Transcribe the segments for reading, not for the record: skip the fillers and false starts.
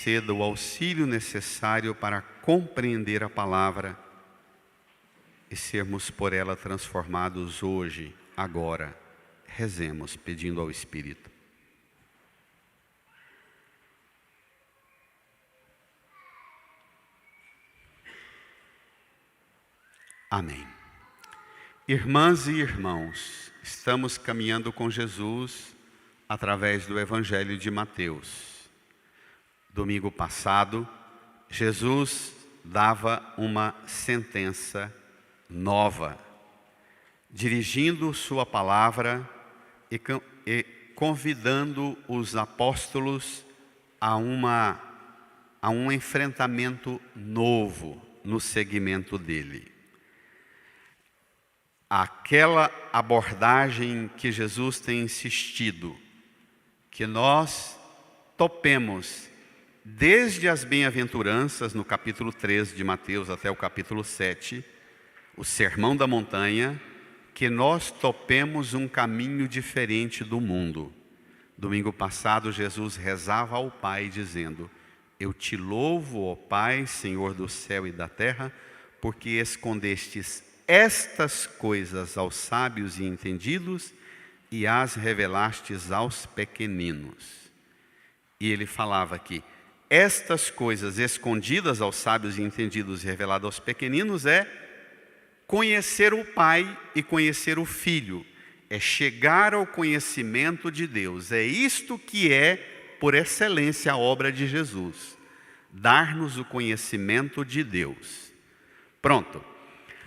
conceda o auxílio necessário para compreender a palavra e sermos por ela transformados hoje, agora. Rezemos, pedindo ao Espírito. Amém. Irmãs e irmãos, estamos caminhando com Jesus através do Evangelho de Mateus. Domingo passado, Jesus dava uma sentença nova, dirigindo sua palavra e convidando os apóstolos a um enfrentamento novo no segmento dele. Aquela abordagem que Jesus tem insistido, que nós topemos desde as bem-aventuranças, no capítulo 3 de Mateus até o capítulo 7, o Sermão da Montanha, que nós topemos um caminho diferente do mundo. Domingo passado, Jesus rezava ao Pai, dizendo: eu te louvo, ó Pai, Senhor do céu e da terra, porque escondestes estas coisas aos sábios e entendidos e as revelastes aos pequeninos. E ele falava aqui, estas coisas escondidas aos sábios e entendidos e reveladas aos pequeninos é conhecer o Pai e conhecer o Filho. É chegar ao conhecimento de Deus. É isto que é, por excelência, a obra de Jesus. Dar-nos o conhecimento de Deus. Pronto.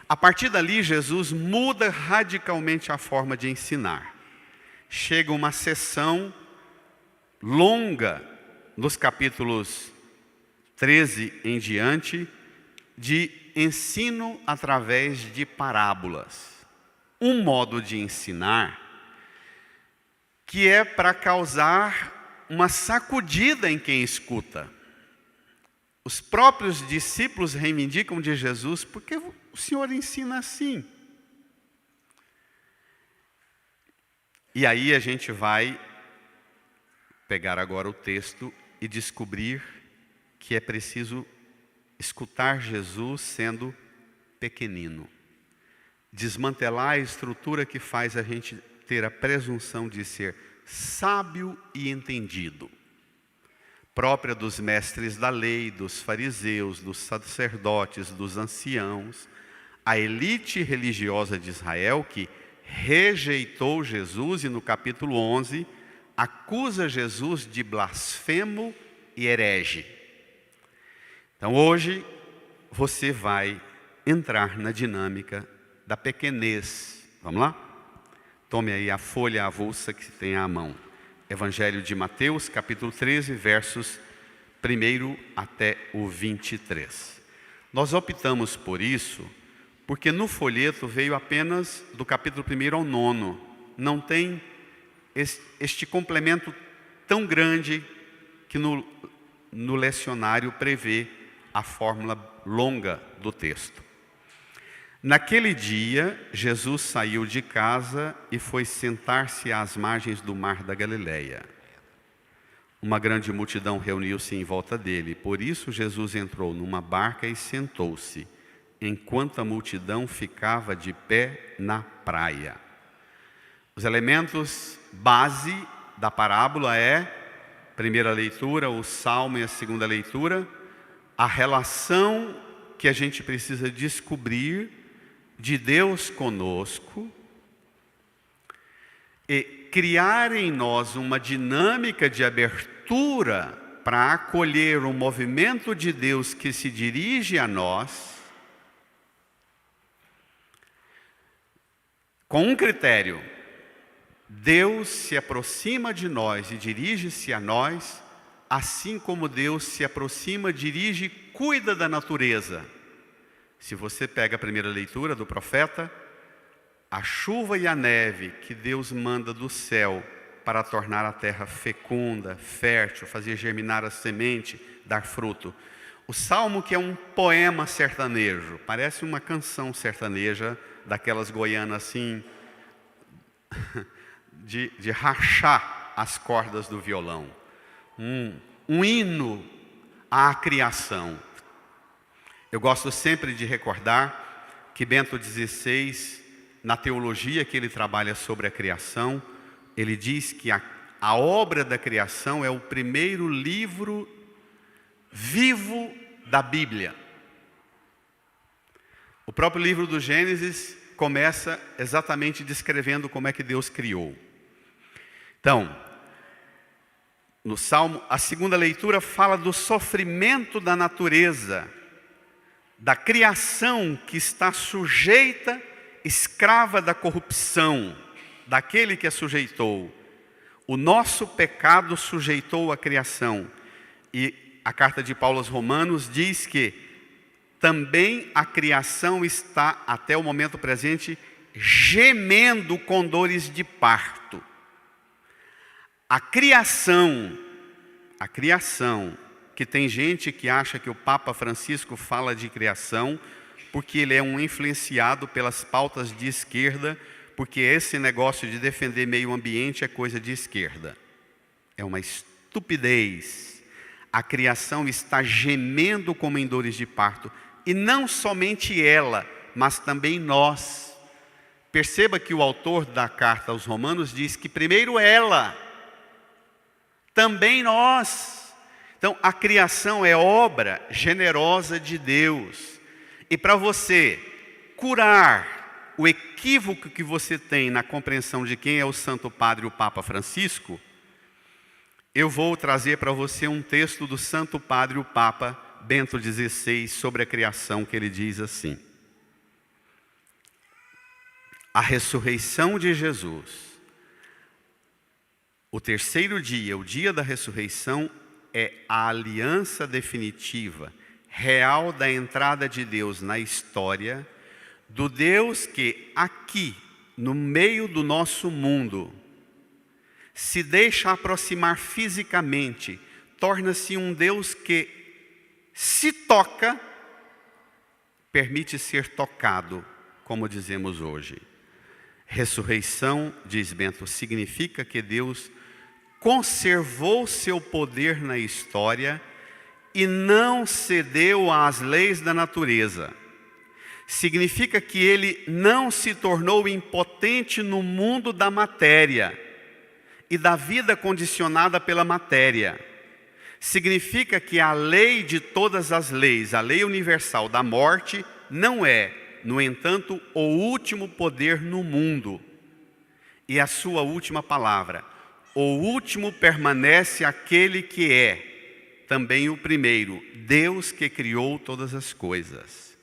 A partir dali, Jesus muda radicalmente a forma de ensinar. Chega uma sessão longa, nos capítulos 13 em diante, de ensino através de parábolas. Um modo de ensinar que é para causar uma sacudida em quem escuta. Os próprios discípulos reivindicam de Jesus, porque o Senhor ensina assim. E aí a gente vai pegar agora o texto e descobrir que é preciso escutar Jesus sendo pequenino. Desmantelar a estrutura que faz a gente ter a presunção de ser sábio e entendido. Própria dos mestres da lei, dos fariseus, dos sacerdotes, dos anciãos, a elite religiosa de Israel que rejeitou Jesus e no capítulo 11 acusa Jesus de blasfemo e herege. Então hoje você vai entrar na dinâmica da pequenez. Vamos lá? Tome aí a folha avulsa que tem à mão. Evangelho de Mateus, capítulo 13, versos 1 até o 23. Nós optamos por isso porque no folheto veio apenas do capítulo 1 ao 9. Não tem este complemento tão grande que no lecionário prevê a fórmula longa do texto. Naquele dia, Jesus saiu de casa e foi sentar-se às margens do mar da Galileia. Uma grande multidão reuniu-se em volta dele. Por isso, Jesus entrou numa barca e sentou-se, enquanto a multidão ficava de pé na praia. Os elementos base da parábola é, primeira leitura, o salmo e a segunda leitura, a relação que a gente precisa descobrir de Deus conosco e criar em nós uma dinâmica de abertura para acolher o movimento de Deus que se dirige a nós, com um critério: Deus se aproxima de nós e dirige-se a nós, assim como Deus se aproxima, dirige e cuida da natureza. Se você pega a primeira leitura do profeta, a chuva e a neve que Deus manda do céu para tornar a terra fecunda, fértil, fazer germinar a semente, dar fruto. O Salmo, que é um poema sertanejo, parece uma canção sertaneja, daquelas goianas assim, de rachar as cordas do violão. Um hino à criação. Eu gosto sempre de recordar que Bento XVI, na teologia que ele trabalha sobre a criação, ele diz que a obra da criação é o primeiro livro vivo da Bíblia. O próprio livro do Gênesis começa exatamente descrevendo como é que Deus criou. Então, no Salmo, a segunda leitura fala do sofrimento da natureza, da criação que está sujeita, escrava da corrupção, daquele que a sujeitou. O nosso pecado sujeitou a criação. E a carta de Paulo aos Romanos diz que também a criação está, até o momento presente, gemendo com dores de parto. A criação, que tem gente que acha que o Papa Francisco fala de criação, porque ele é um influenciado pelas pautas de esquerda, porque esse negócio de defender meio ambiente é coisa de esquerda. É uma estupidez. A criação está gemendo como em dores de parto. E não somente ela, mas também nós. Perceba que o autor da carta aos Romanos diz que primeiro ela, também nós. Então, a criação é obra generosa de Deus. E para você curar o equívoco que você tem na compreensão de quem é o Santo Padre, o Papa Francisco, eu vou trazer para você um texto do Santo Padre, o Papa Bento XVI, sobre a criação, que ele diz assim: a ressurreição de Jesus, o terceiro dia, o dia da ressurreição, é a aliança definitiva, real da entrada de Deus na história, do Deus que aqui, no meio do nosso mundo, se deixa aproximar fisicamente, torna-se um Deus que se toca, permite ser tocado, como dizemos hoje. Ressurreição, diz Bento, significa que Deus conservou seu poder na história e não cedeu às leis da natureza. Significa que ele não se tornou impotente no mundo da matéria e da vida condicionada pela matéria. Significa que a lei de todas as leis, a lei universal da morte, não é, no entanto, o último poder no mundo. E a sua última palavra: o último permanece aquele que é também o primeiro, Deus que criou todas as coisas.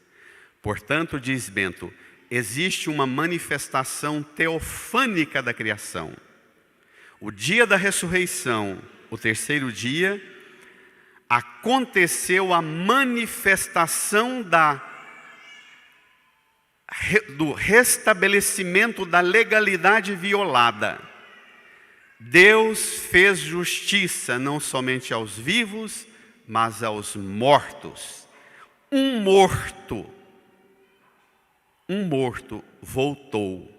Portanto, diz Bento, existe uma manifestação teofânica da criação. O dia da ressurreição, o terceiro dia, aconteceu a manifestação do restabelecimento da legalidade violada. Deus fez justiça não somente aos vivos, mas aos mortos. Um morto voltou.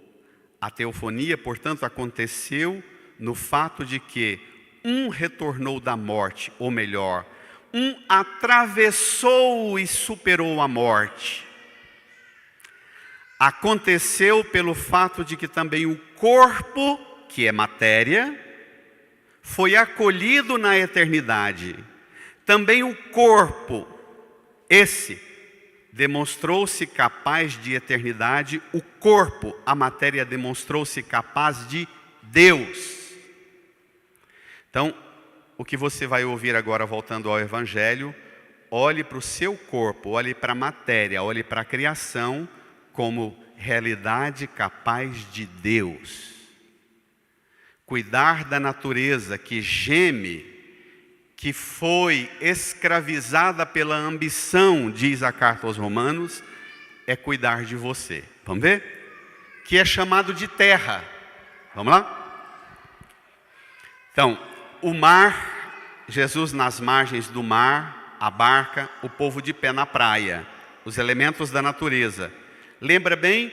A teofonia, portanto, aconteceu no fato de que um retornou da morte, ou melhor, um atravessou e superou a morte. Aconteceu pelo fato de que também o corpo, que é matéria, foi acolhido na eternidade. Também o corpo, esse, demonstrou-se capaz de eternidade. O corpo, a matéria, demonstrou-se capaz de Deus. Então, o que você vai ouvir agora, voltando ao Evangelho, olhe para o seu corpo, olhe para a matéria, olhe para a criação como realidade capaz de Deus. Cuidar da natureza que geme, que foi escravizada pela ambição, diz a carta aos Romanos, é cuidar de você. Vamos ver? Que é chamado de terra. Vamos lá? Então, o mar, Jesus nas margens do mar, a barca, o povo de pé na praia, os elementos da natureza. Lembra bem,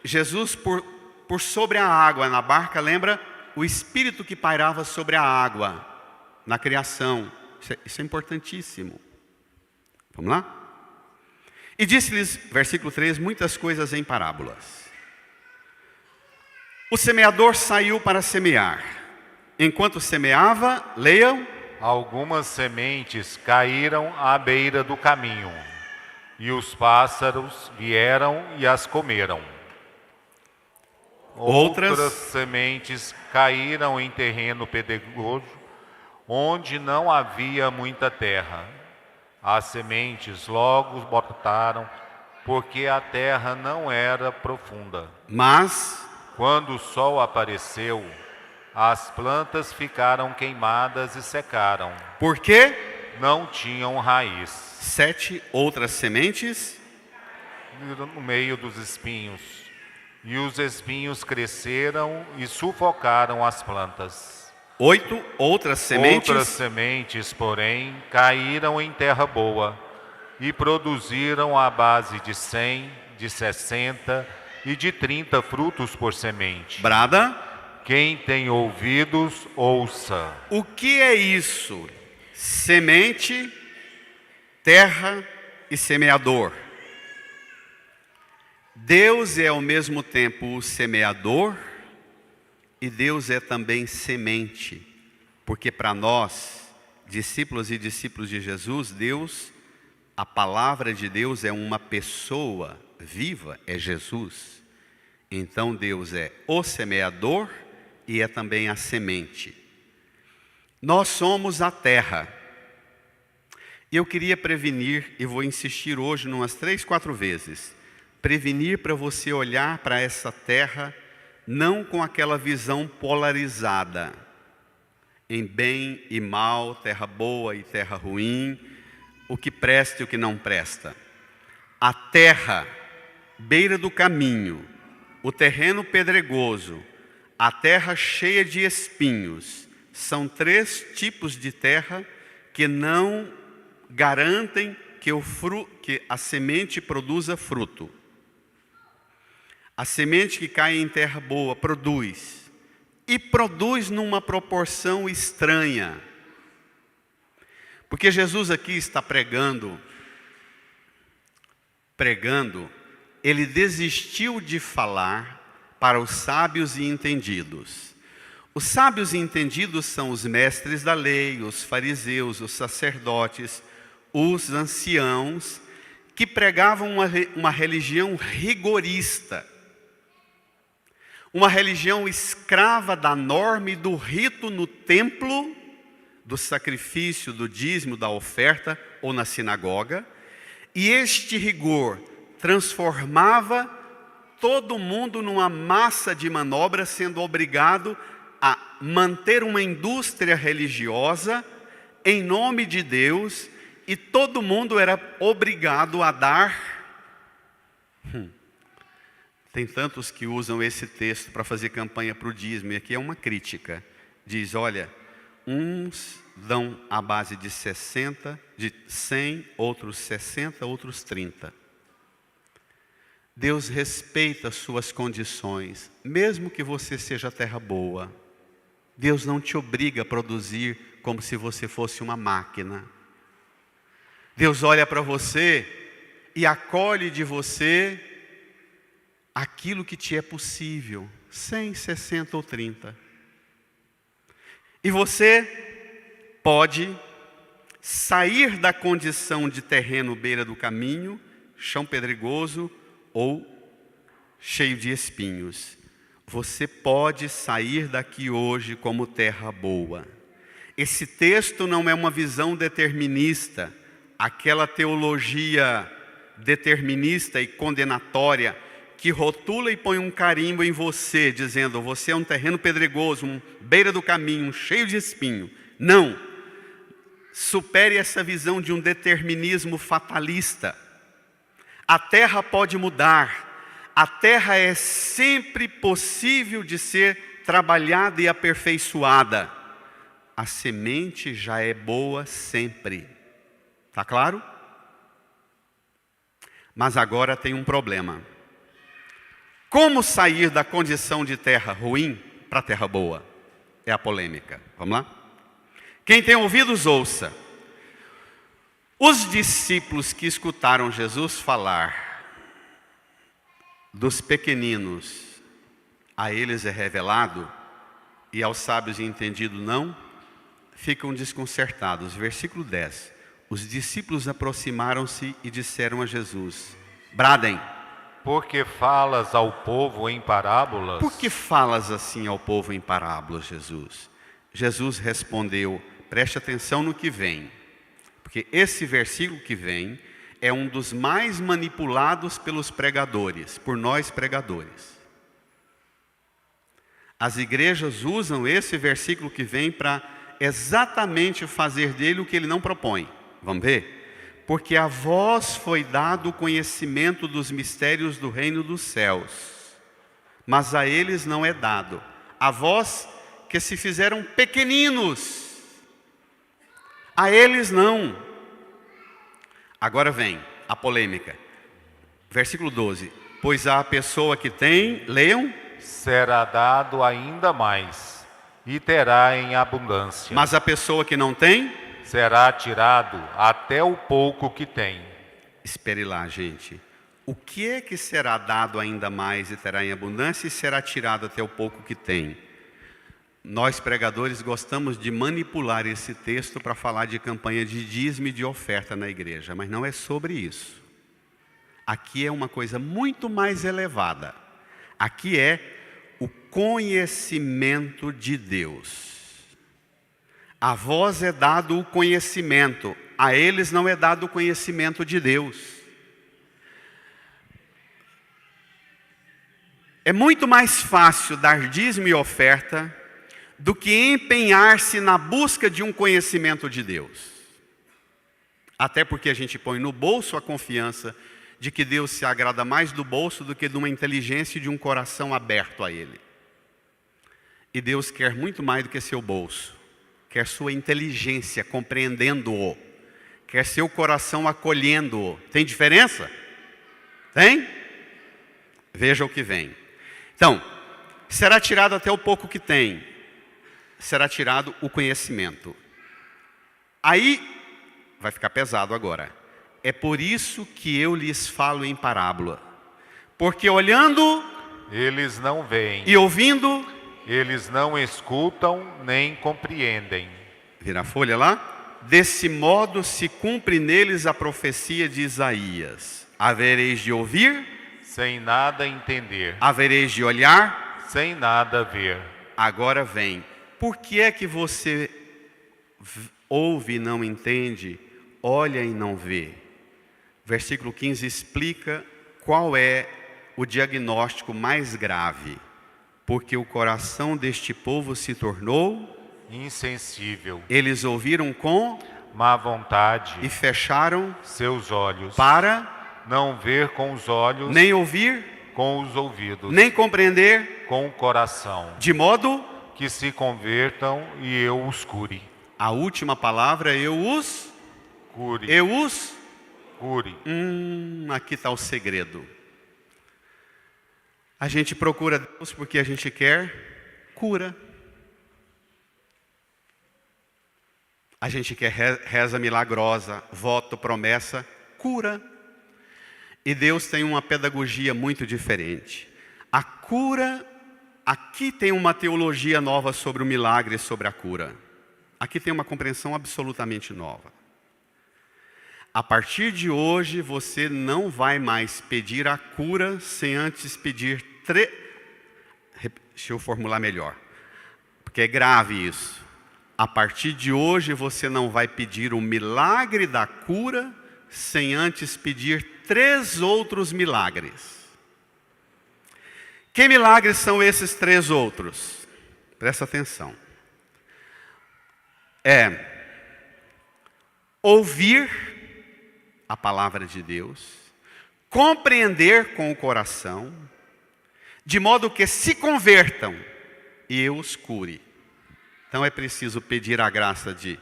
Jesus por sobre a água na barca, lembra o Espírito que pairava sobre a água na criação, Isso é importantíssimo. Vamos lá? E disse-lhes, versículo 3, muitas coisas em parábolas. O semeador saiu para semear. Enquanto semeava, leiam. Algumas sementes caíram à beira do caminho, e os pássaros vieram e as comeram. Outras sementes caíram em terreno pedregoso, onde não havia muita terra. As sementes logo brotaram, porque a terra não era profunda. Mas, quando o sol apareceu, as plantas ficaram queimadas e secaram. Por quê? Não tinham raiz. 7 outras sementes no meio dos espinhos. E os espinhos cresceram e sufocaram as plantas. 8 outras sementes. Outras sementes, porém, caíram em terra boa e produziram à base de 100, de 60 e de 30 frutos por semente. Brada. Quem tem ouvidos, ouça. O que é isso? Semente, terra e semeador. Deus é ao mesmo tempo o semeador e Deus é também semente. Porque para nós, discípulos e discípulos de Jesus, Deus, a palavra de Deus é uma pessoa viva, é Jesus. Então Deus é o semeador e é também a semente. Nós somos a terra. E eu queria prevenir, e vou insistir hoje umas 3, 4 vezes, prevenir para você olhar para essa terra não com aquela visão polarizada, em bem e mal, terra boa e terra ruim, o que presta e o que não presta. A terra, beira do caminho, o terreno pedregoso, a terra cheia de espinhos, são 3 tipos de terra que não garantem que a semente produza fruto. A semente que cai em terra boa produz, e produz numa proporção estranha. Porque Jesus aqui está pregando, ele desistiu de falar para os sábios e entendidos. Os sábios e entendidos são os mestres da lei, os fariseus, os sacerdotes, os anciãos, que pregavam uma religião rigorista. Uma religião escrava da norma e do rito no templo, do sacrifício, do dízimo, da oferta ou na sinagoga. E este rigor transformava todo mundo numa massa de manobra, sendo obrigado a manter uma indústria religiosa em nome de Deus, e todo mundo era obrigado a dar. Tem tantos que usam esse texto para fazer campanha para o dízimo, e aqui é uma crítica. Diz, olha, uns dão a base de 60, de 100, outros 60, outros 30. Deus respeita as suas condições, mesmo que você seja terra boa. Deus não te obriga a produzir como se você fosse uma máquina. Deus olha para você e acolhe de você aquilo que te é possível, 100, 60 ou 30. E você pode sair da condição de terreno beira do caminho, chão pedregoso ou cheio de espinhos. Você pode sair daqui hoje como terra boa. Esse texto não é uma visão determinista, aquela teologia determinista e condenatória que rotula e põe um carimbo em você, dizendo, você é um terreno pedregoso, beira do caminho, cheio de espinho. Não. Supere essa visão de um determinismo fatalista. A terra pode mudar. A terra é sempre possível de ser trabalhada e aperfeiçoada. A semente já é boa sempre. Está claro? Mas agora tem um problema. Como sair da condição de terra ruim para terra boa? É a polêmica. Vamos lá? Quem tem ouvidos, ouça. Os discípulos que escutaram Jesus falar dos pequeninos, a eles é revelado, e aos sábios e entendidos não, ficam desconcertados. Versículo 10. Os discípulos aproximaram-se e disseram a Jesus: bradem. Por que falas ao povo em parábolas? Por que falas assim ao povo em parábolas, Jesus? Jesus respondeu, preste atenção no que vem, porque esse versículo que vem é um dos mais manipulados pelos pregadores, por nós pregadores. As igrejas usam esse versículo que vem para exatamente fazer dele o que ele não propõe. Vamos ver? Porque a vós foi dado o conhecimento dos mistérios do reino dos céus, mas a eles não é dado. A vós que se fizeram pequeninos, a eles não. Agora vem a polêmica. Versículo 12. Pois a pessoa que tem, leiam, será dado ainda mais, e terá em abundância. mas a pessoa que não tem, será tirado até o pouco que tem. espere lá, gente. O que é que será dado ainda mais e terá em abundância e será tirado até o pouco que tem? Nós pregadores gostamos de manipular esse texto para falar de campanha de dízimo e de oferta na igreja, mas não é sobre isso. Aqui é uma coisa muito mais elevada. Aqui é o conhecimento de Deus. A vós é dado o conhecimento, a eles não é dado o conhecimento de Deus. É muito mais fácil dar dízimo e oferta do que empenhar-se na busca de um conhecimento de Deus. Até porque a gente põe no bolso a confiança de que Deus se agrada mais do bolso do que de uma inteligência e de um coração aberto a Ele. E Deus quer muito mais do que seu bolso. Quer sua inteligência compreendendo-o. Quer seu coração acolhendo-o. Tem diferença? Tem? Veja o que vem. Então, será tirado até o pouco que tem. Será tirado o conhecimento. Aí, vai ficar pesado agora. É por isso que eu lhes falo em parábola. Porque olhando, eles não veem. E ouvindo, eles não escutam nem compreendem. Vira a folha lá. Desse modo se cumpre neles a profecia de Isaías. Havereis de ouvir, sem nada entender. Havereis de olhar, sem nada ver. Agora vem. Por que é que você ouve e não entende, olha e não vê? Versículo 15 explica qual é o diagnóstico mais grave. Porque o coração deste povo se tornou insensível. Eles ouviram com má vontade e fecharam seus olhos para não ver com os olhos, nem ouvir com os ouvidos, nem compreender com o coração, de modo que se convertam e eu os cure. A última palavra é eu os cure. Eu os cure. Aqui está o segredo. A gente procura Deus porque a gente quer cura. A gente quer reza milagrosa, voto, promessa, cura. E Deus tem uma pedagogia muito diferente. A cura, aqui tem uma teologia nova sobre o milagre e sobre a cura. Aqui tem uma compreensão absolutamente nova. A partir de hoje, você não vai mais pedir a cura sem antes pedir Deixa eu formular melhor, porque é grave isso. A partir de hoje, você não vai pedir o milagre da cura sem antes pedir 3 outros milagres. Que milagres são esses 3 outros? Presta atenção. Ouvir a palavra de Deus, compreender com o coração, de modo que se convertam e eu os cure. Então é preciso pedir a graça de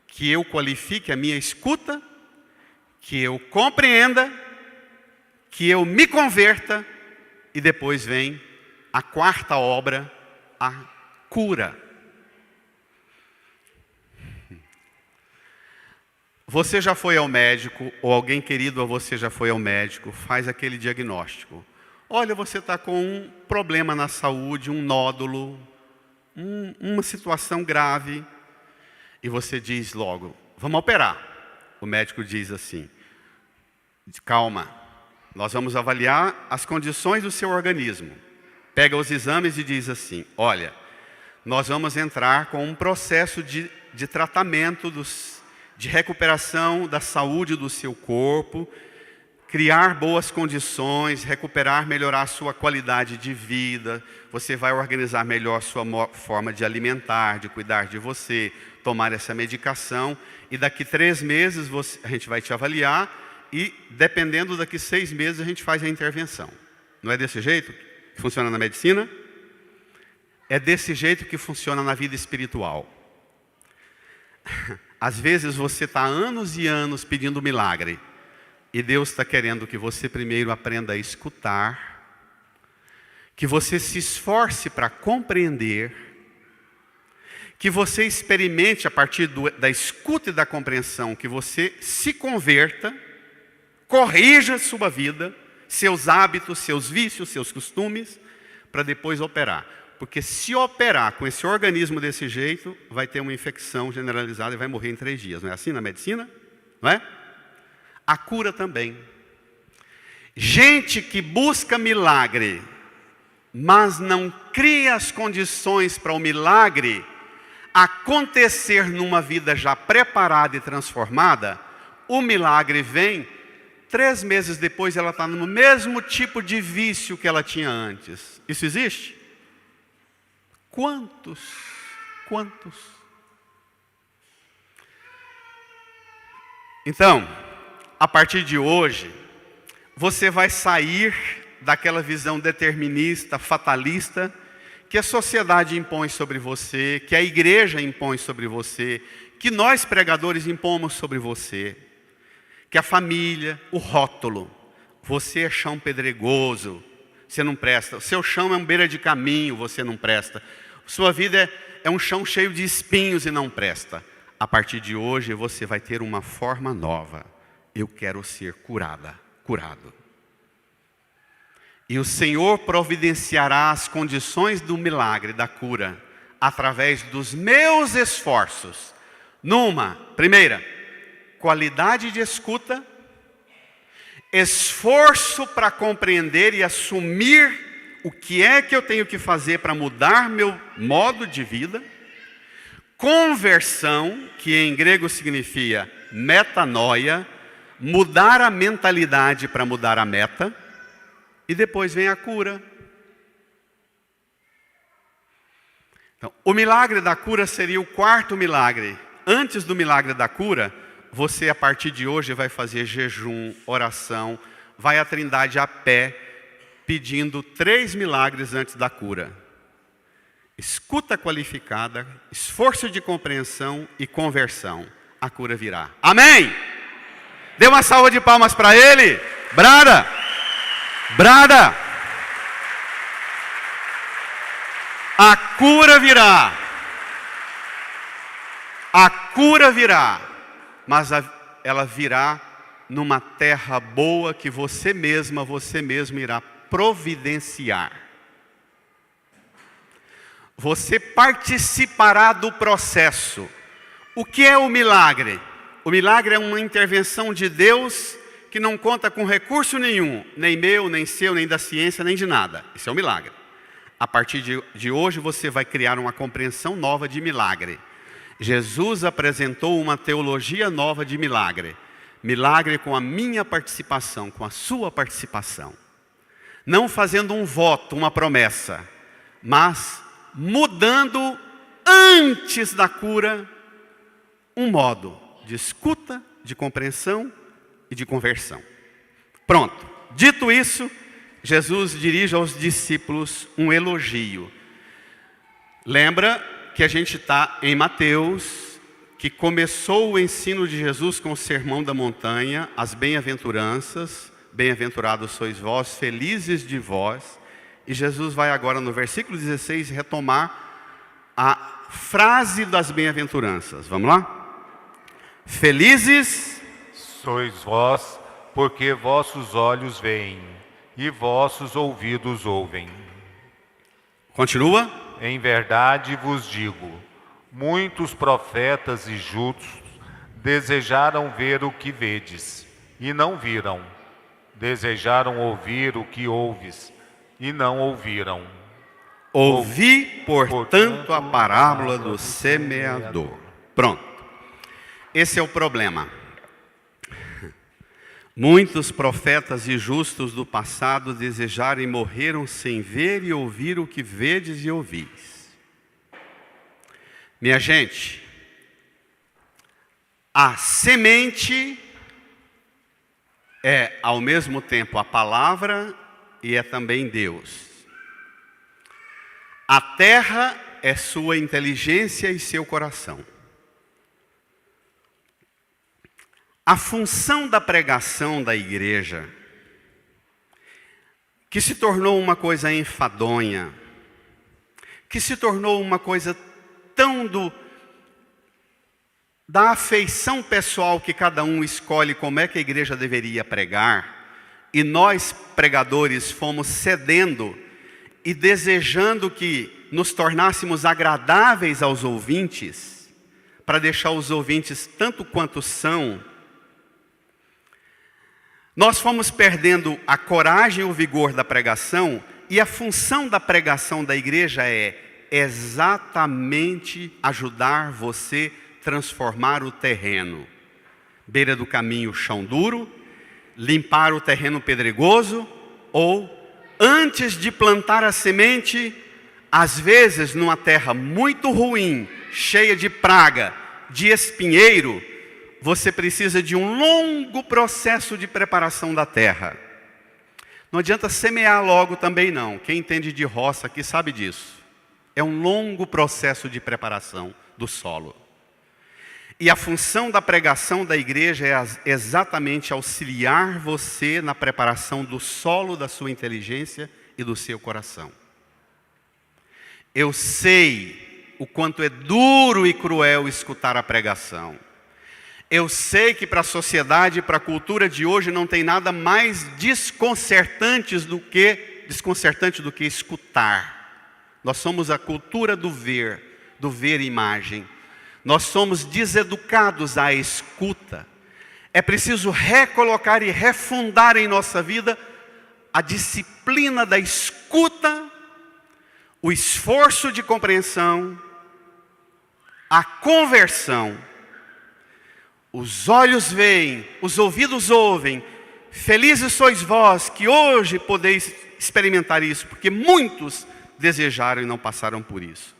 que eu qualifique a minha escuta, que eu compreenda, que eu me converta, e depois vem a 4ª obra, a cura. Você já foi ao médico, ou alguém querido a você já foi ao médico, faz aquele diagnóstico. Olha, você está com um problema na saúde, um nódulo, uma situação grave. E você diz logo, vamos operar. O médico diz assim, calma, nós vamos avaliar as condições do seu organismo. Pega os exames e diz assim, olha, nós vamos entrar com um processo de tratamento, de recuperação da saúde do seu corpo, criar boas condições, recuperar, melhorar a sua qualidade de vida. Você vai organizar melhor a sua forma de alimentar, de cuidar de você, tomar essa medicação. E daqui 3 meses a gente vai te avaliar e, dependendo, daqui 6 meses a gente faz a intervenção. Não é desse jeito que funciona na medicina? É desse jeito que funciona na vida espiritual. Às vezes você está anos e anos pedindo milagre. E Deus está querendo que você primeiro aprenda a escutar, que você se esforce para compreender, que você experimente a partir da escuta e da compreensão, que você se converta, corrija a sua vida, seus hábitos, seus vícios, seus costumes, para depois operar. Porque se operar com esse organismo desse jeito, vai ter uma infecção generalizada e vai morrer em 3 dias. Não é assim na medicina? Não é? A cura também. Gente que busca milagre, mas não cria as condições para o milagre acontecer numa vida já preparada e transformada, o milagre vem, 3 meses depois ela está no mesmo tipo de vício que ela tinha antes. Isso existe? Quantos? Então, a partir de hoje, você vai sair daquela visão determinista, fatalista, que a sociedade impõe sobre você, que a igreja impõe sobre você, que nós pregadores impomos sobre você, que a família, o rótulo, você é chão pedregoso, você não presta, o seu chão é um beira de caminho, você não presta, sua vida é um chão cheio de espinhos e não presta. A partir de hoje você vai ter uma forma nova. Eu quero ser curado. E o Senhor providenciará as condições do milagre, da cura, através dos meus esforços. Primeira, qualidade de escuta, esforço para compreender e assumir o que é que eu tenho que fazer para mudar meu modo de vida, conversão, que em grego significa metanoia, mudar a mentalidade para mudar a meta, e depois vem a cura. Então, o milagre da cura seria o 4º milagre. Antes do milagre da cura, você a partir de hoje vai fazer jejum, oração, vai à Trindade a pé, pedindo 3 milagres antes da cura. Escuta qualificada, esforço de compreensão e conversão. A cura virá. Amém? Dê uma salva de palmas para ele. Brada! A cura virá. A cura virá. Mas ela virá numa terra boa que você mesmo irá providenciar. Você participará do processo. O que é o milagre? O milagre é uma intervenção de Deus que não conta com recurso nenhum, nem meu, nem seu, nem da ciência, nem de nada. Isso é um milagre. A partir de hoje você vai criar uma compreensão nova de milagre. Jesus apresentou uma teologia nova de milagre. Milagre com a minha participação, com a sua participação. Não fazendo um voto, uma promessa, mas mudando antes da cura um modo de escuta, de compreensão e de conversão. Pronto. Dito isso, Jesus dirige aos discípulos um elogio. Lembra que a gente está em Mateus, que começou o ensino de Jesus com o Sermão da Montanha, as bem-aventuranças, bem-aventurados sois vós, felizes de vós. E Jesus vai agora no versículo 16 retomar a frase das bem-aventuranças. Vamos lá? Felizes sois vós, porque vossos olhos veem e vossos ouvidos ouvem. Continua. Em verdade vos digo, muitos profetas e justos desejaram ver o que vedes, e não viram. Desejaram ouvir o que ouves, e não ouviram. Ouvi, portanto, a parábola do semeador. Pronto. Esse é o problema. Muitos profetas e justos do passado desejaram e morreram sem ver e ouvir o que vedes e ouvis. Minha gente, a semente é ao mesmo tempo a palavra e é também Deus. A terra é sua inteligência e seu coração. A função da pregação da igreja, que se tornou uma coisa enfadonha, que se tornou uma coisa tão da afeição pessoal que cada um escolhe como é que a igreja deveria pregar, e nós, pregadores, fomos cedendo e desejando que nos tornássemos agradáveis aos ouvintes, para deixar os ouvintes tanto quanto são. Nós fomos perdendo a coragem e o vigor da pregação, e a função da pregação da igreja é exatamente ajudar você a transformar o terreno. Beira do caminho, chão duro, limpar o terreno pedregoso, ou antes de plantar a semente, às vezes numa terra muito ruim, cheia de praga, de espinheiro, você precisa de um longo processo de preparação da terra. Não adianta semear logo também não. Quem entende de roça aqui sabe disso. É um longo processo de preparação do solo. E a função da pregação da igreja é exatamente auxiliar você na preparação do solo da sua inteligência e do seu coração. Eu sei o quanto é duro e cruel escutar a pregação. Eu sei que para a sociedade e para a cultura de hoje não tem nada mais desconcertante do que escutar. Nós somos a cultura do ver imagem. Nós somos deseducados à escuta. É preciso recolocar e refundar em nossa vida a disciplina da escuta, o esforço de compreensão, a conversão. Os olhos veem, os ouvidos ouvem. Felizes sois vós que hoje podeis experimentar isso, porque muitos desejaram e não passaram por isso.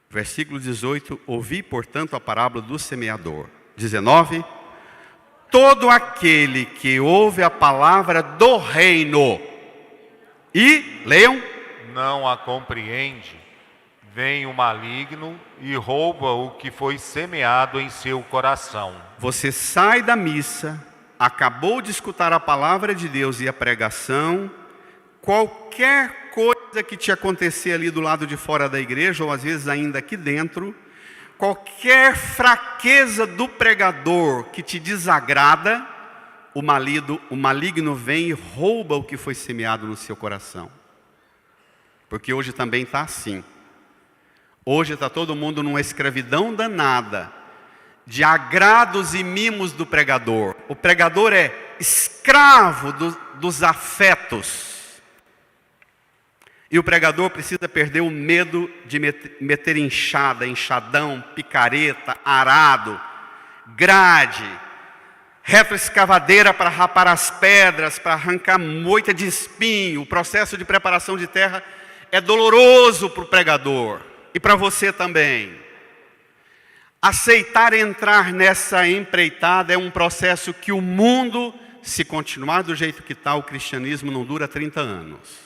Versículo 18, ouvi, portanto, a parábola do semeador. 19, todo aquele que ouve a palavra do reino e, leiam, não a compreende, vem o maligno e rouba o que foi semeado em seu coração. Você sai da missa, acabou de escutar a palavra de Deus e a pregação, qualquer coisa que te acontecer ali do lado de fora da igreja, ou às vezes ainda aqui dentro, qualquer fraqueza do pregador que te desagrada, o maligno vem e rouba o que foi semeado no seu coração. Porque hoje também está assim. Hoje está todo mundo numa escravidão danada, de agrados e mimos do pregador. O pregador é escravo dos afetos. E o pregador precisa perder o medo de meter enxada, enxadão, picareta, arado, grade, retroescavadeira para rapar as pedras, para arrancar moita de espinho. O processo de preparação de terra é doloroso para o pregador. E para você também. Aceitar entrar nessa empreitada é um processo que o mundo, se continuar do jeito que está, o cristianismo não dura 30 anos.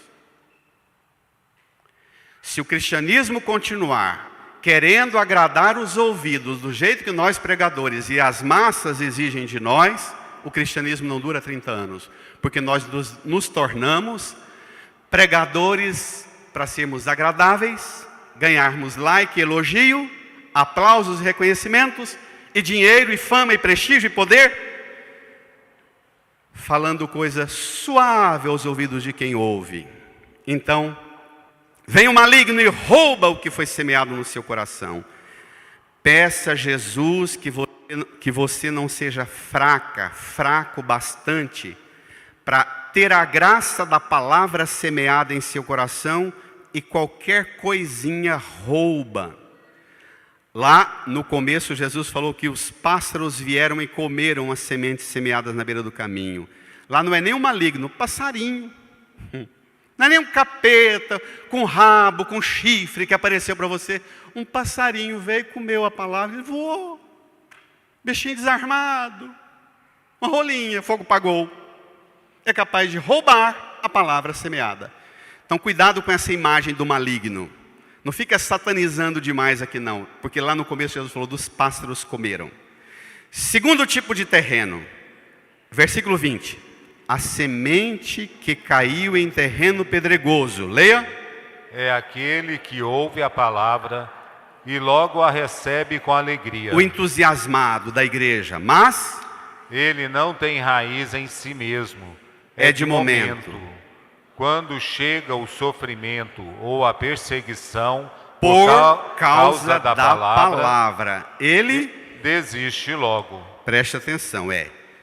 Se o cristianismo continuar querendo agradar os ouvidos do jeito que nós pregadores e as massas exigem de nós, o cristianismo não dura 30 anos. Porque nós nos tornamos pregadores para sermos agradáveis, ganharmos like, elogio, aplausos e reconhecimentos, e dinheiro, e fama, e prestígio, e poder, falando coisa suave aos ouvidos de quem ouve. Então, vem o maligno e rouba o que foi semeado no seu coração. Peça a Jesus que você não seja fraco bastante para ter a graça da palavra semeada em seu coração, e qualquer coisinha rouba. Lá no começo Jesus falou que os pássaros vieram e comeram as sementes semeadas na beira do caminho. Lá não é nem um maligno, passarinho. Não é nem um capeta com rabo, com chifre que apareceu para você. Um passarinho veio, comeu a palavra e voou. Bichinho desarmado. Uma rolinha, fogo pagou. É capaz de roubar a palavra semeada. Então cuidado com essa imagem do maligno. Não fica satanizando demais aqui não. Porque lá no começo Jesus falou dos pássaros comeram. Segundo tipo de terreno. Versículo 20. A semente que caiu em terreno pedregoso. Leia. É aquele que ouve a palavra e logo a recebe com alegria. O entusiasmado da igreja. Mas ele não tem raiz em si mesmo. É de momento. Quando chega o sofrimento ou a perseguição por causa da palavra, ele desiste logo. Preste atenção,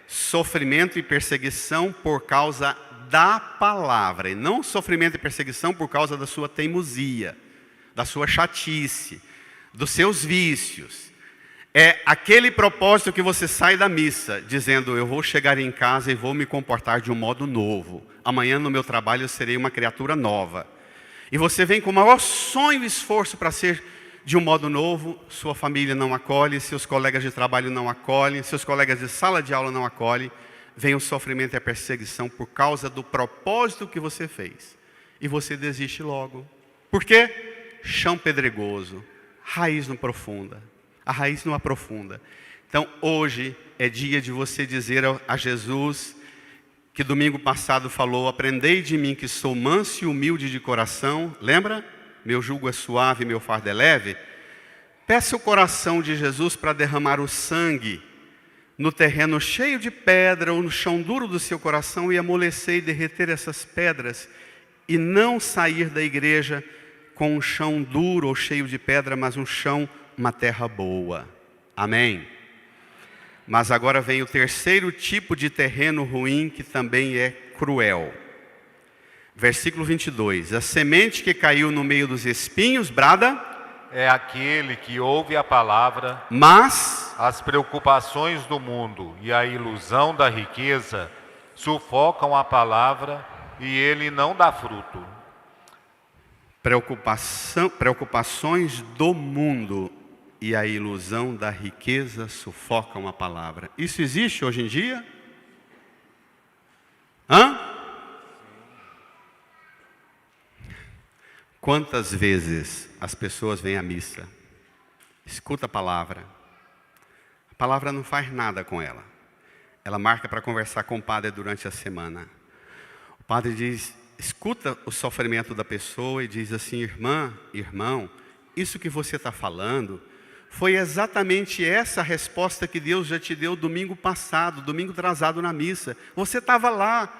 sofrimento e perseguição por causa da palavra, e não sofrimento e perseguição por causa da sua teimosia, da sua chatice, dos seus vícios. É aquele propósito que você sai da missa, dizendo, eu vou chegar em casa e vou me comportar de um modo novo. Amanhã no meu trabalho eu serei uma criatura nova. E você vem com o maior sonho e esforço para ser de um modo novo, sua família não acolhe, seus colegas de trabalho não acolhem, seus colegas de sala de aula não acolhem. Vem o sofrimento e a perseguição por causa do propósito que você fez. E você desiste logo. Por quê? Chão pedregoso, raiz não profunda. A raiz não aprofunda. Então hoje é dia de você dizer a Jesus, que domingo passado falou, aprendei de mim que sou manso e humilde de coração. Lembra? Meu jugo é suave, meu fardo é leve. Peça o coração de Jesus para derramar o sangue no terreno cheio de pedra ou no chão duro do seu coração e amolecer e derreter essas pedras e não sair da igreja com um chão duro ou cheio de pedra, mas um chão, uma terra boa. Amém? Mas agora vem o terceiro tipo de terreno ruim que também é cruel. Versículo 22. A semente que caiu no meio dos espinhos, brada? É aquele que ouve a palavra, mas as preocupações do mundo e a ilusão da riqueza sufocam a palavra e ele não dá fruto. Preocupações do mundo e a ilusão da riqueza sufocam a palavra. Isso existe hoje em dia? Quantas vezes as pessoas vêm à missa, escuta a palavra não faz nada com ela. Ela marca para conversar com o padre durante a semana. O padre diz, escuta o sofrimento da pessoa e diz assim, irmã, irmão, isso que você está falando foi exatamente essa resposta que Deus já te deu domingo passado, domingo atrasado na missa. Você estava lá.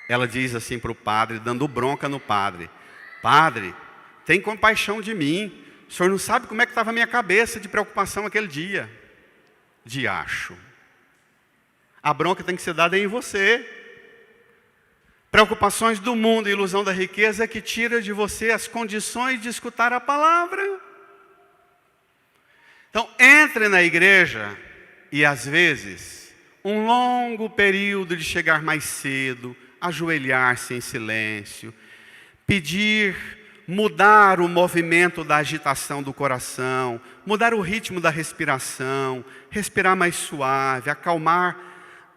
Ela diz assim para o padre, dando bronca no padre. Padre, tem compaixão de mim. O senhor não sabe como é que estava a minha cabeça de preocupação aquele dia. Diacho. A bronca tem que ser dada em você. Preocupações do mundo e ilusão da riqueza é que tira de você as condições de escutar a palavra. Então, entre na igreja e às vezes, um longo período de chegar mais cedo, ajoelhar-se em silêncio, pedir, mudar o movimento da agitação do coração, mudar o ritmo da respiração, respirar mais suave, acalmar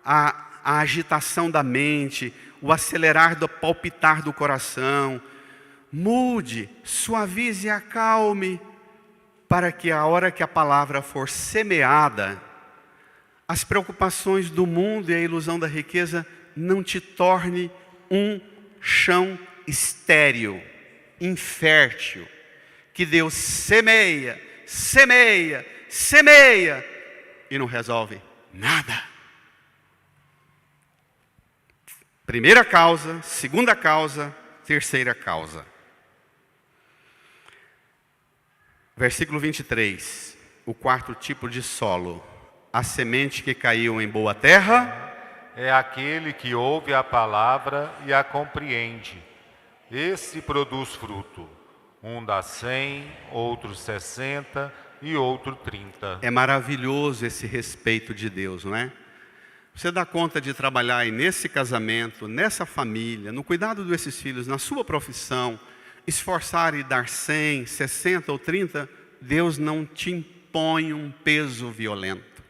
a agitação da mente, o acelerar do palpitar do coração. Mude, suavize e acalme, para que a hora que a palavra for semeada, as preocupações do mundo e a ilusão da riqueza não te torne um chão estéril, infértil, que Deus semeia, semeia, semeia, e não resolve nada. Primeira causa, segunda causa, terceira causa. Versículo 23, o quarto tipo de solo. A semente que caiu em boa terra é aquele que ouve a palavra e a compreende. Esse produz fruto. Um dá 100, outro 60 e outro 30. É maravilhoso esse respeito de Deus, não é? Você dá conta de trabalhar aí nesse casamento, nessa família, no cuidado desses filhos, na sua profissão, esforçar e dar 100, 60 ou 30, Deus não te impõe um peso violento.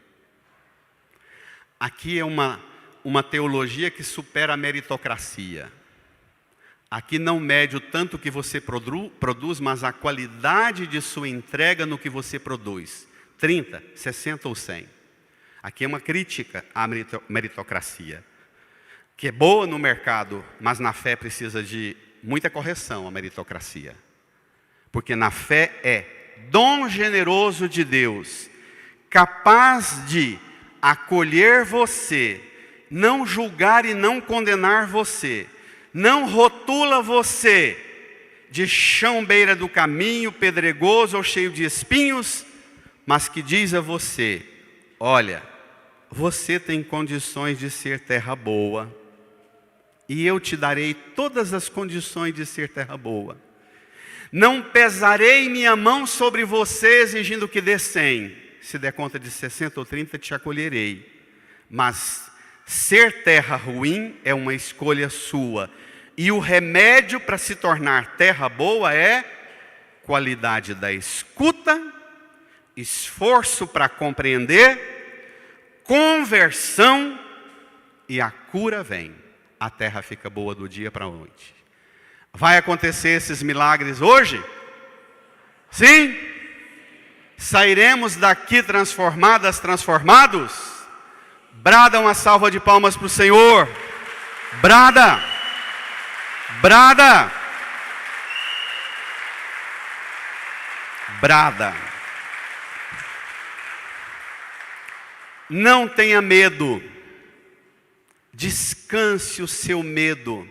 Aqui é uma teologia que supera a meritocracia. Aqui não mede o tanto que você produz, mas a qualidade de sua entrega no que você produz. 30, 60 ou 100. Aqui é uma crítica à meritocracia, que é boa no mercado, mas na fé precisa de muita correção a meritocracia. Porque na fé é dom generoso de Deus, capaz de acolher você, não julgar e não condenar você, não rotula você de chão beira do caminho, pedregoso ou cheio de espinhos, mas que diz a você: olha, você tem condições de ser terra boa, e eu te darei todas as condições de ser terra boa. Não pesarei minha mão sobre você exigindo que dê 100. Se der conta de 60 ou 30, te acolherei. Mas ser terra ruim é uma escolha sua. E o remédio para se tornar terra boa é qualidade da escuta, esforço para compreender, conversão, e a cura vem. A terra fica boa do dia para a noite. Vai acontecer esses milagres hoje? Sim? Sairemos daqui transformadas, transformados? Brada uma salva de palmas para o Senhor. Brada! Brada! Brada! Não tenha medo. Descanse o seu medo.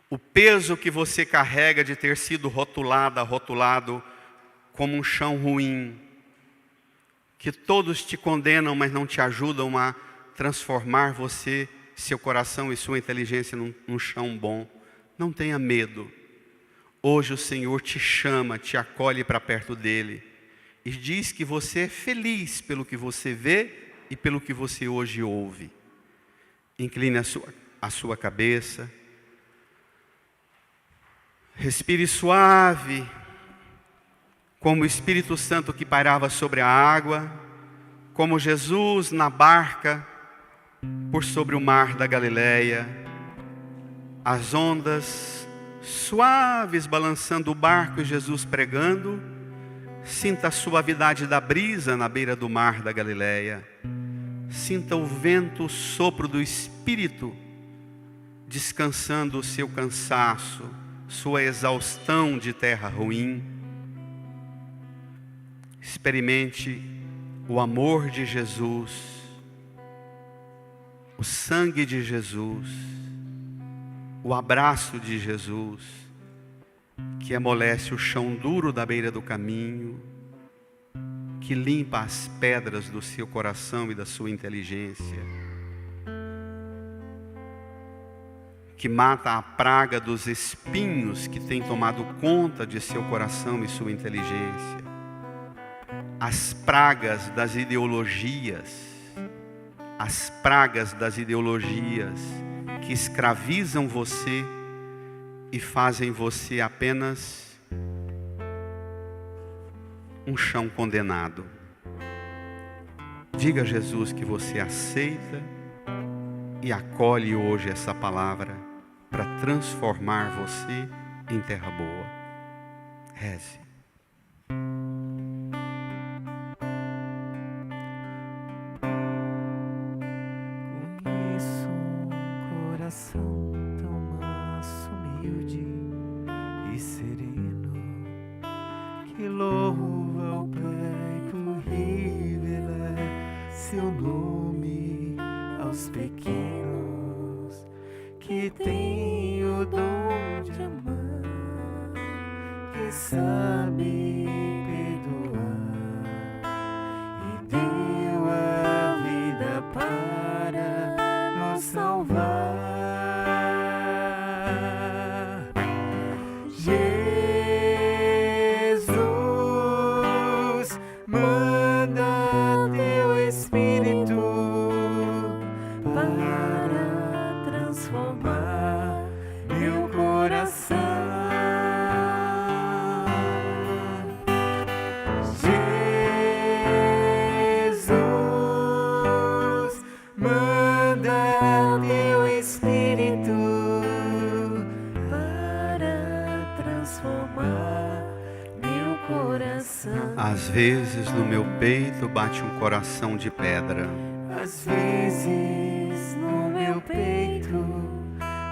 O peso que você carrega de ter sido rotulado como um chão ruim, que todos te condenam, mas não te ajudam a transformar você, seu coração e sua inteligência num chão bom. Não tenha medo. Hoje o Senhor te chama, te acolhe para perto dEle e diz que você é feliz pelo que você vê e pelo que você hoje ouve. Incline a sua cabeça. Respire suave, como o Espírito Santo que pairava sobre a água, como Jesus na barca por sobre o mar da Galileia, as ondas suaves balançando o barco e Jesus pregando. Sinta a suavidade da brisa na beira do mar da Galileia. Sinta o vento, o sopro do Espírito descansando o seu cansaço, sua exaustão de terra ruim. Experimente o amor de Jesus, o sangue de Jesus, o abraço de Jesus, que amolece o chão duro da beira do caminho, que limpa as pedras do seu coração e da sua inteligência, que mata a praga dos espinhos que tem tomado conta de seu coração e sua inteligência, as pragas das ideologias, que escravizam você e fazem você apenas um chão condenado. Diga a Jesus que você aceita e acolhe hoje essa palavra para transformar você em terra boa. Reze. Conheço um coração tão manso, humilde e sereno, que louva o Pai por privilégio que tem o dom de amar, que sabe perdoar e deu a vida para nos salvar. Jesus, manda teu Espírito para transformar meu coração. Jesus, manda teu Espírito para transformar meu coração. Às vezes no meu peito bate um coração de pedra. Às vezes no meu peito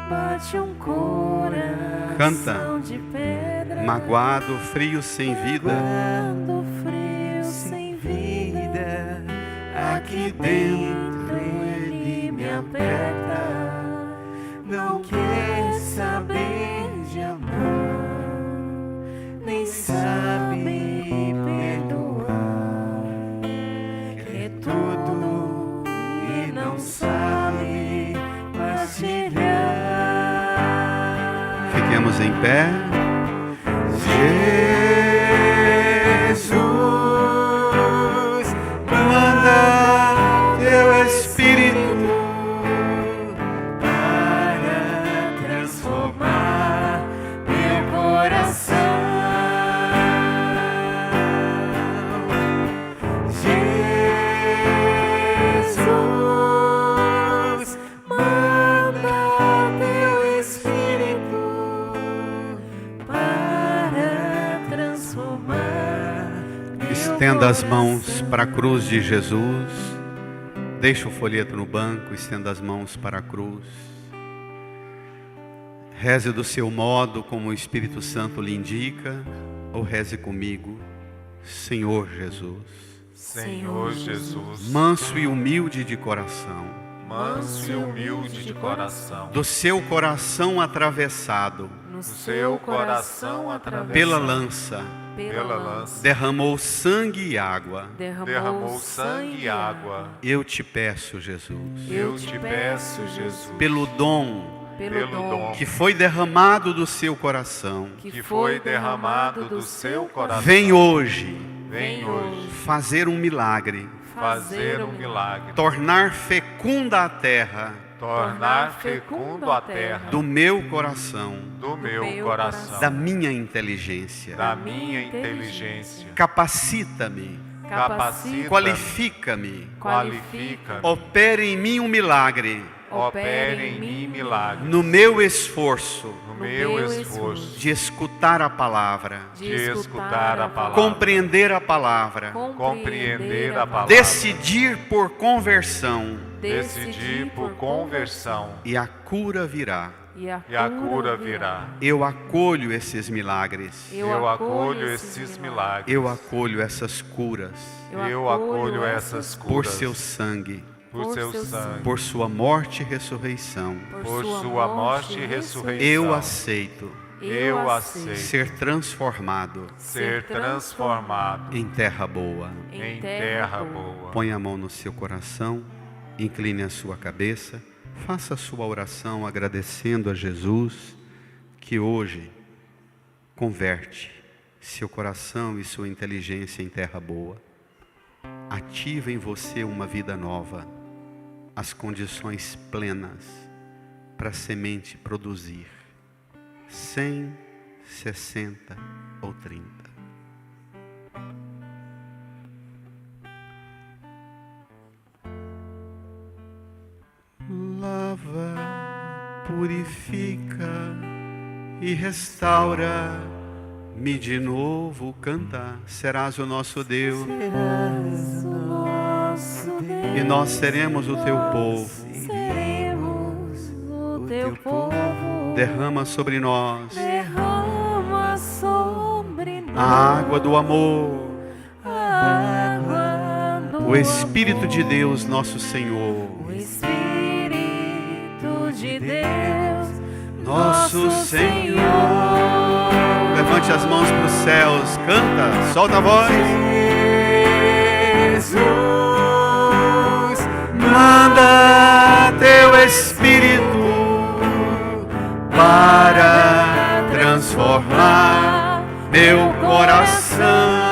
bate um coração Canta. de pedra. Magoado, frio, sem vida, Quando frio sem vida, aqui dentro ele me aperta. Não quer saber de amar, nem sabe perdoar. Quer tudo e não sabe partilhar. fiquemos em pé. Jesus, manda teu Espírito para transformar meu coração. Jesus, manda teu Espírito para transformar meu Estenda as mãos coração. para a cruz de Jesus. Deixa o folheto no banco, estenda as mãos para a cruz. Reze do seu modo, como o Espírito Santo lhe indica, ou reze comigo. Senhor Jesus, Senhor Jesus, manso e humilde de coração, manso e humilde de coração, do seu coração atravessado No seu coração atravessado pela lança, pela lança, derramou sangue e água. derramou sangue e água. Eu te peço, Jesus, Eu te peço, Jesus, pelo dom pelo dom que foi derramado do seu coração, que foi derramado do seu coração, vem hoje vem hoje fazer um milagre, fazer um milagre, tornar fecunda a terra tornar fecundo a terra do meu coração, do meu coração, da minha inteligência. da minha inteligência. Capacita-me, Capacita, qualifica-me, qualifica, opere em mim um milagre, opere em mim milagre, no meu esforço no meu esforço de escutar a palavra, de escutar a palavra, compreender a palavra, compreender a palavra, decidir por conversão, decidir por conversão, e a cura virá. e a cura virá. Eu acolho esses milagres, Eu acolho esses milagres, eu acolho essas curas, eu acolho essas por curas, seu sangue, por seu sangue, por sua morte e ressurreição. por sua morte e ressurreição. Eu aceito Eu aceito ser transformado ser transformado em terra boa. em terra boa. Põe a mão no seu coração, incline a sua cabeça, faça a sua oração agradecendo a Jesus que hoje converte seu coração e sua inteligência em terra boa. Ativa em você uma vida nova, as condições plenas para a semente produzir 100, 60 ou 30. Lava, purifica e restaura-me de novo. Canta, serás o nosso Deus Serás o nosso Deus, e nós seremos o teu povo. seremos o teu povo. Derrama sobre nós Derrama sobre nós a água do amor, a água do o Espírito de Deus, nosso Senhor. O Espírito de Deus, nosso Senhor. Levante as mãos para os céus, canta, solta a voz. Jesus, Manda teu Espírito para transformar meu coração.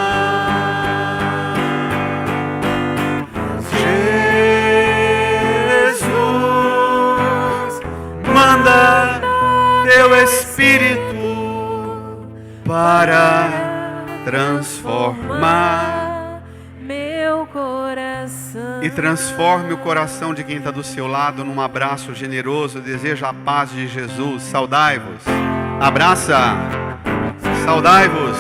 Jesus, manda teu Espírito para transformar meu coração. e transforme o coração de quem está do seu lado num abraço generoso. Deseja a paz de Jesus. Saudai-vos. Abraça. Saudai-vos.